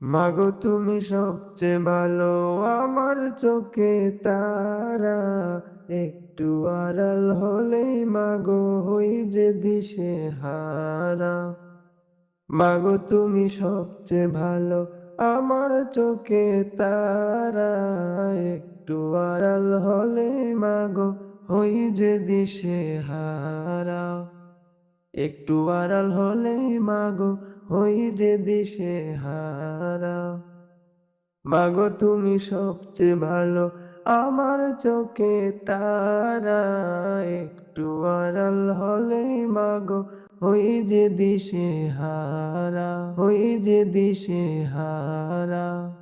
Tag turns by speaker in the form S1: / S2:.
S1: মাগো তুমি সবচেয়ে ভালো, আমার চোখে তারা। একটু আড়াল হলেই মাগো হই যে দিশে হারা। মাগো তুমি সবচেয়ে ভালো, আমার চোখে তারা। একটু আড়াল হলেই মাগো হই যে দিশে হারা। একটু আড়াল হলেই মাগো হই যে দিশে হারা। মাগো তুমি সবচেয়ে ভালো, আমার চোখে তারা। একটু আড়াল হলেই মাগো হই যে দিশে হারা, হই যে দিশে হারা।